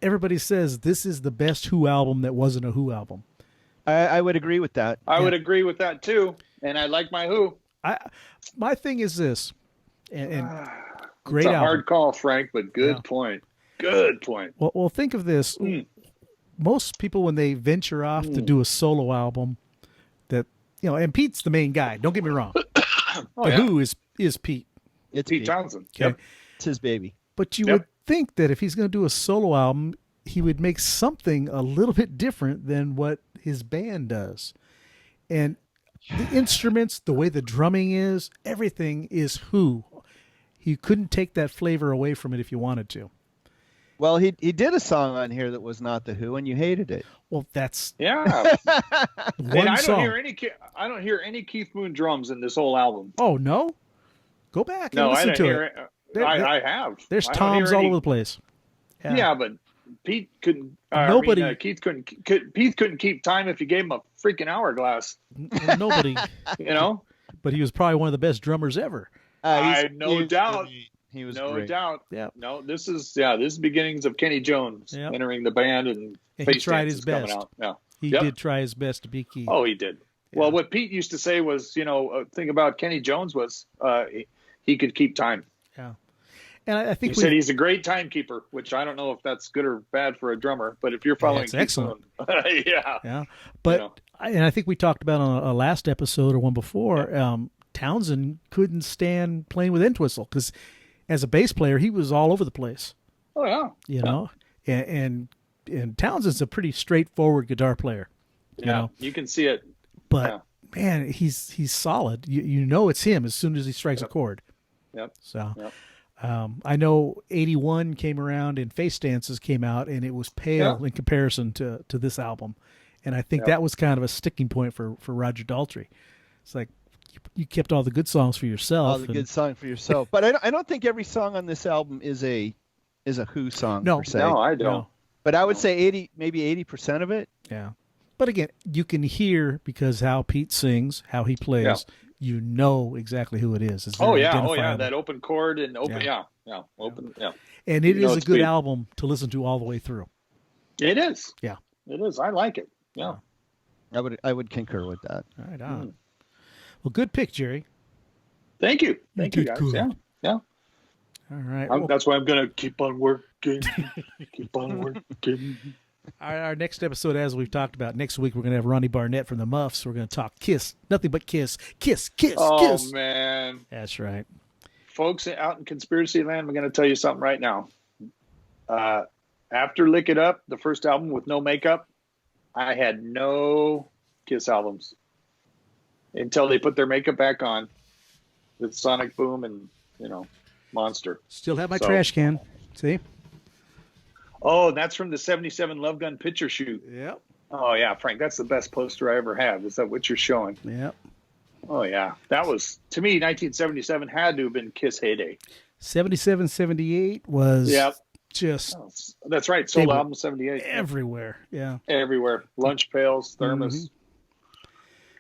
Everybody says this is the best Who album that wasn't a Who album. I would agree with that. I would agree with that too, and I like my Who. My thing is this, and great it's a album. hard call, Frank, but good point. Good point. Well, think of this. Most people, when they venture off to do a solo album, that and Pete's the main guy. Don't get me wrong. Who is Pete? It's Pete Townsend. Okay. Yep. It's his baby. But you would think that if he's going to do a solo album, he would make something a little bit different than what his band does. And the instruments, the way the drumming is, everything is Who. You couldn't take that flavor away from it if you wanted to. Well, he did a song on here that was not the Who, and you hated it. Well, that's one and I don't hear any Keith Moon drums in this whole album. Oh no, go back and no, listen I to hear it. I have. There's toms all over the place. Yeah, but Pete couldn't. Keith couldn't. Pete couldn't keep time if you gave him a freaking hourglass. Nobody. But he was probably one of the best drummers ever. No doubt. He was no great. doubt. Yeah. No, this is beginnings of Kenny Jones entering the band and he tried his best. Out. Yeah. He did try his best to be Keith. Oh, he did. Yeah. Well, what Pete used to say was, thing about Kenny Jones was he could keep time. Yeah. And I think he said he's a great timekeeper, which I don't know if that's good or bad for a drummer, but if you're following Keith excellent. yeah. But and I think we talked about on a last episode or one before, Townsend couldn't stand playing with Entwistle because as a bass player, he was all over the place. Oh yeah. And Townsend's a pretty straightforward guitar player. You can see it. But man, he's solid. You know it's him as soon as he strikes a chord. Yep. So I know 81 came around and Face Dances came out and it was pale in comparison to this album. And I think that was kind of a sticking point for Roger Daltrey. It's like you kept all the good songs for yourself. All the good song for yourself. But I don't think every song on this album is a Who song per se. No, I don't. No. But I would say maybe 80% of it. Yeah. But again, you can hear because how Pete sings, how he plays, you know exactly who it is. Oh yeah, that open chord and open, open. And it is a good album to listen to all the way through. It is. Yeah, it is. I like it. Yeah, I would concur with that. Right on. Well, good pick, Jerry. Thank you, guys. Good. Yeah. All right. That's why I'm gonna keep on working. Keep on working. Our next episode, as we've talked about, next week we're going to have Ronnie Barnett from the Muffs. We're going to talk Kiss, nothing but Kiss, Kiss, Kiss, Kiss. Oh, man. That's right. Folks out in Conspiracy Land, I'm going to tell you something right now. After Lick It Up, the first album with no makeup, I had no Kiss albums until they put their makeup back on with Sonic Boom and, Monster. Still have my trash can. See? Oh, that's from the 77 Love Gun picture shoot. Yep. Oh, yeah, Frank, that's the best poster I ever had. Is that what you're showing? Yep. Oh, yeah. That was, to me, 1977 had to have been Kiss heyday. 77, 78 was just... That's right. Sold album 78. Everywhere. Yeah. Everywhere. Lunch pails, thermos.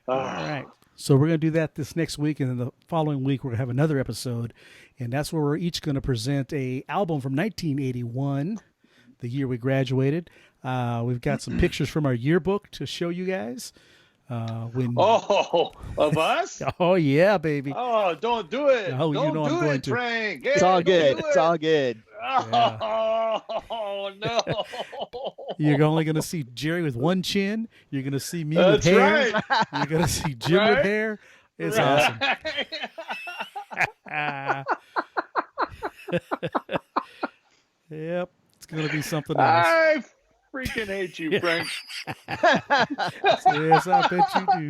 All right. So we're going to do that this next week, and then the following week we're going to have another episode, and that's where we're each going to present a album from 1981, the year we graduated. We've got some pictures from our yearbook to show you guys. Of us? Oh, yeah, baby. Oh, don't do it. Oh, don't I'm do going it, to. Frank. It's all good. It's all good. Oh, no. You're only going to see Jerry with one chin. You're going to see me with hair. Right. You're going to see Jim with hair. It's awesome. Yep. It's going to be something else. I freaking hate you, Frank. Yes, I bet you do.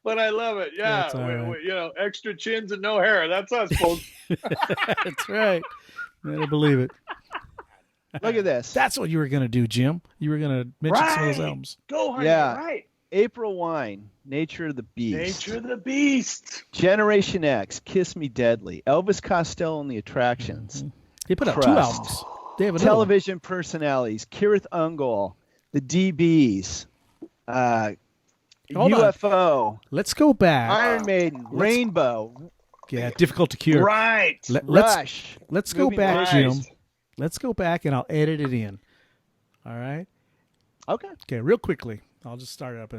But I love it. Yeah. Right. Extra chins and no hair. That's us, folks. That's right. Better believe it. Look at this. That's what you were going to do, Jim. You were going to mention some of those albums. Go ahead. Yeah. Right. April Wine, Nature of the Beast. Nature of the Beast. Generation X, Kiss Me Deadly. Elvis Costello and the Attractions. Mm-hmm. They put out Crust. 2 albums. They have Television Personalities. Kirith Ungol. The DBs. UFO. Let's go back. Iron Maiden. Rainbow. Yeah, Difficult to Cure. Right. Rush. Let's go back, Jim. Let's go back and I'll edit it in. All right? Okay, real quickly. I'll just start it up.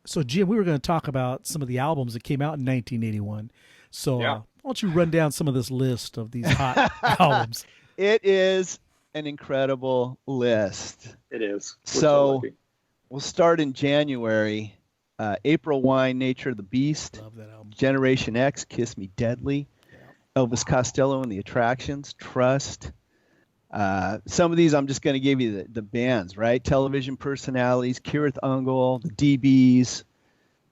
So, Jim, we were going to talk about some of the albums that came out in 1981. So, why don't you run down some of this list of these hot albums? It is an incredible list. It is. So, we'll start in January. April Wine, Nature of the Beast. Love that album. Generation X, Kiss Me Deadly. Elvis Costello and the Attractions. Trust. Some of these I'm just going to give you the bands, right? Television Personalities, Kirith Ungol, the DBs,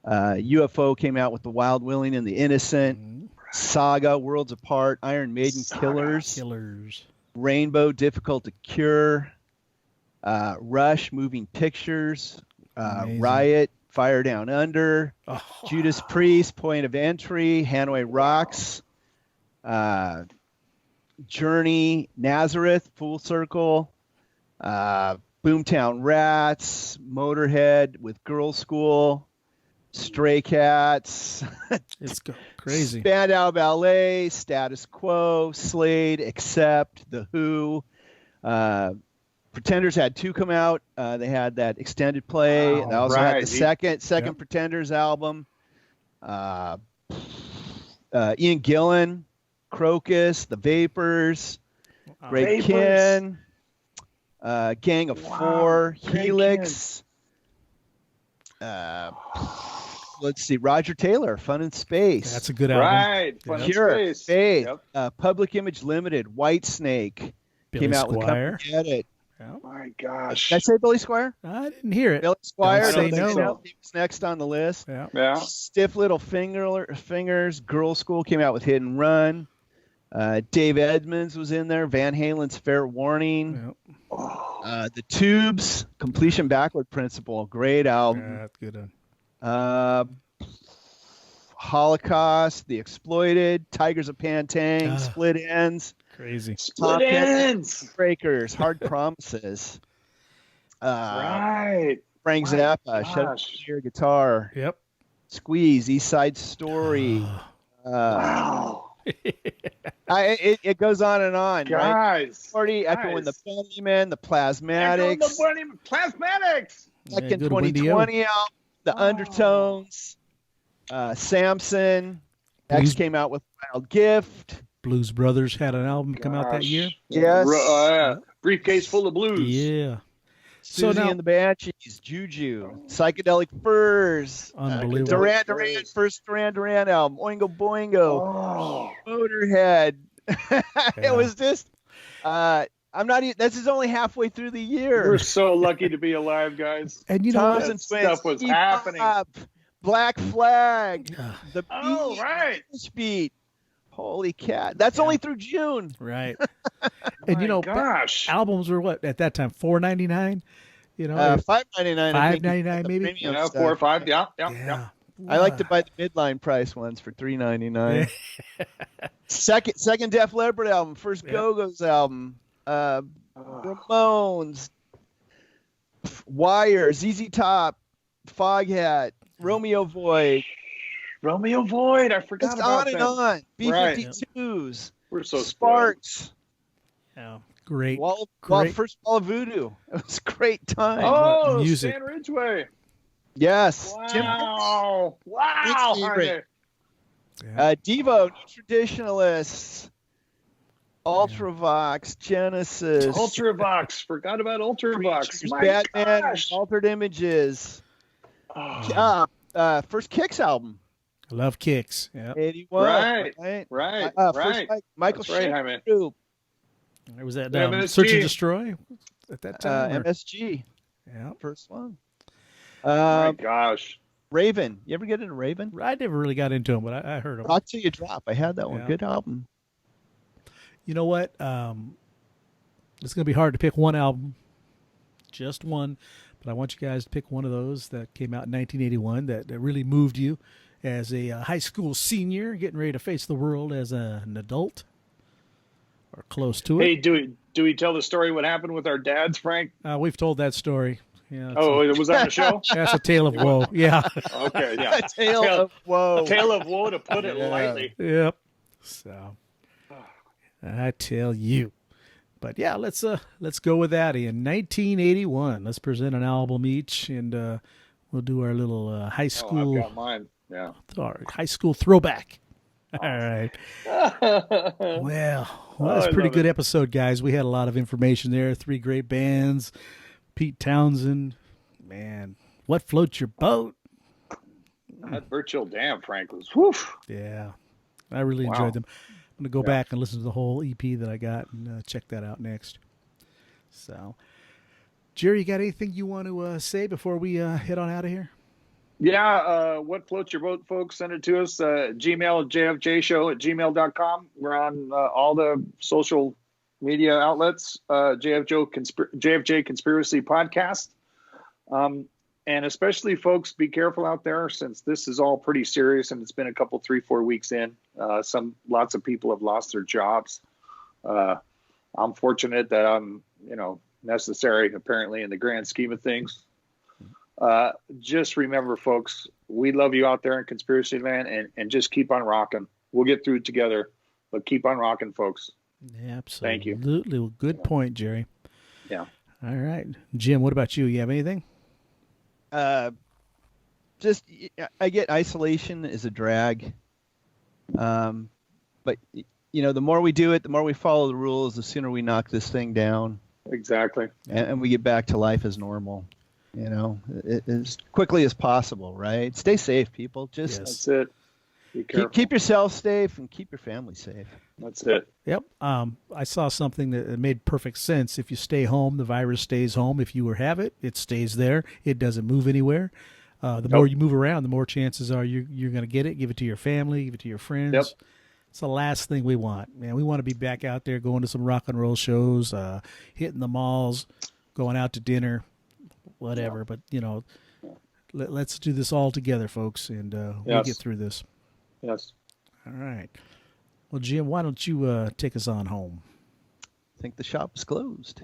UFO came out with The Wild, Willing, and the Innocent, Saga, Worlds Apart, Iron Maiden, Killers, Rainbow, Difficult to Cure, Rush, Moving Pictures, Riot, Fire Down Under, Judas Priest, Point of Entry, Hanoi Rocks, Journey, Nazareth, Full Circle, Boomtown Rats, Motorhead with Girls School, Stray Cats. It's crazy. Spandau Ballet, Status Quo, Slade, Accept, The Who. Pretenders had 2 come out. They had that extended play. They also had the second Pretenders album. Ian Gillan, Crocus, The Vapors, Greg Kihn, Gang of 4, Helix. Let's see, Roger Taylor, Fun in Space. That's a good album. Right, Fun in Space. Faith, Public Image Limited, Whitesnake came out with Come Get It. Oh my gosh! Did I say Billy Squire? I didn't hear it. Billy Squire. Don't say no. He was next on the list. Yeah. Stiff Little Fingers. Girls School came out with Hit and Run. Dave Edmunds was in there. Van Halen's Fair Warning. Yep. The Tubes, Completion Backward Principle, great album. Yeah, that's good. Holocaust, The Exploited, Tigers of Pantang, Split Ends. Crazy. Split Ends. Breakers, Hard Promises. Right. Frank Zappa, Shut Up Your Guitar. Yep. Squeeze, East Side Story. Wow. It goes on and on, right? Guys. Echo in the Bunnymen, the Plasmatics. Plasmatics. Like in 2020 album, the Undertones, Samson. X came out with Wild Gift. Blues Brothers had an album come out that year. Yes. Briefcase full of blues. Yeah. Susie and the Banshees, Juju, Psychedelic Furs, Unbelievable. Duran Duran, first Duran Duran album, Oingo Boingo, Motorhead. It was just, I'm not even, this is only halfway through the year. We're so lucky to be alive, guys. And you know what? Townsend Stuff was happening. Black Flag, the Beach Beat. Holy cat. That's only through June. Right. And you know, albums were what at that time? $4.99? You know, $5.99. $5.99 maybe? Yeah, 4 or 5. Yeah. I like to buy the midline price ones for $3.99. Second Def Leppard album, first Go-Go's album, Ramones, Wire, ZZ Top, Foghat, Romeo Void. I forgot about that. It's on and on. B-52s. We're so Sparks. Yeah, great. First Wall of Voodoo. It was a great time. Oh, music. Stan Ridgway. Yes. Wow. Wow. Devo, New Traditionalists, Ultravox, Genesis. Ultravox. Forgot about Ultravox. Batman, Altered Images. First Kicks album. I love Kicks. Yeah. 81. Right. First Michael Schenker group. There was that Search and Destroy at that time. MSG. Yeah. First one. Oh my gosh. Raven. You ever get into Raven? I never really got into him, but I heard him. Rock Till You Drop. I had that one. Good album. You know what? It's going to be hard to pick one album. Just one. But I want you guys to pick one of those that came out in 1981 that really moved you as a high school senior getting ready to face the world as an adult or close to it. Hey, do we tell the story what happened with our dads, Frank? We've told that story. Yeah, it was on the show? That's a tale of woe. Yeah. Okay, yeah. A tale of woe. A tale of woe, to put it lightly. Yep. So, I tell you. But yeah, let's go with that. In 1981, let's present an album each, and we'll do our little high school. I've got mine. Yeah. Our high school throwback. All right. Well, that's a pretty good episode, guys. We had a lot of information there. 3 great bands. Pete Townsend. Man, what floats your boat? That Birch Hill Dam, Frank, was woof. Yeah. I really enjoyed them. I'm going to go back and listen to the whole EP that I got and check that out next. So, Jerry, you got anything you want to say before we head on out of here? Yeah, what floats your boat, folks? Send it to us. Gmail, jfjshow@gmail.com. We're on all the social media outlets. JFJ Conspiracy Podcast. And especially, folks, be careful out there, since this is all pretty serious and it's been a couple, 3-4 weeks in. Lots of people have lost their jobs. I'm fortunate that I'm, necessary, apparently, in the grand scheme of things. Just remember, folks, we love you out there in Conspiracy Land, and just keep on rocking. We'll get through it together, but keep on rocking, folks. Absolutely. Thank you. Well, good point, Jerry. Yeah. All right. Jim, what about you? You have anything? I get isolation is a drag. But, the more we do it, the more we follow the rules, the sooner we knock this thing down. Exactly. And we get back to life as normal. As quickly as possible, right? Stay safe, people. That's it. Be careful. Keep yourself safe and keep your family safe. That's it. Yep. I saw something that made perfect sense. If you stay home, the virus stays home. If you have it, it stays there. It doesn't move anywhere. The more you move around, the more chances are you're going to get it. Give it to your family. Give it to your friends. Yep. It's the last thing we want, man. We want to be back out there going to some rock and roll shows, hitting the malls, going out to dinner, whatever. Yeah. But, let's do this all together, folks, and we'll get through this. Yes. All right. Well, Jim, why don't you take us on home? I think the shop is closed.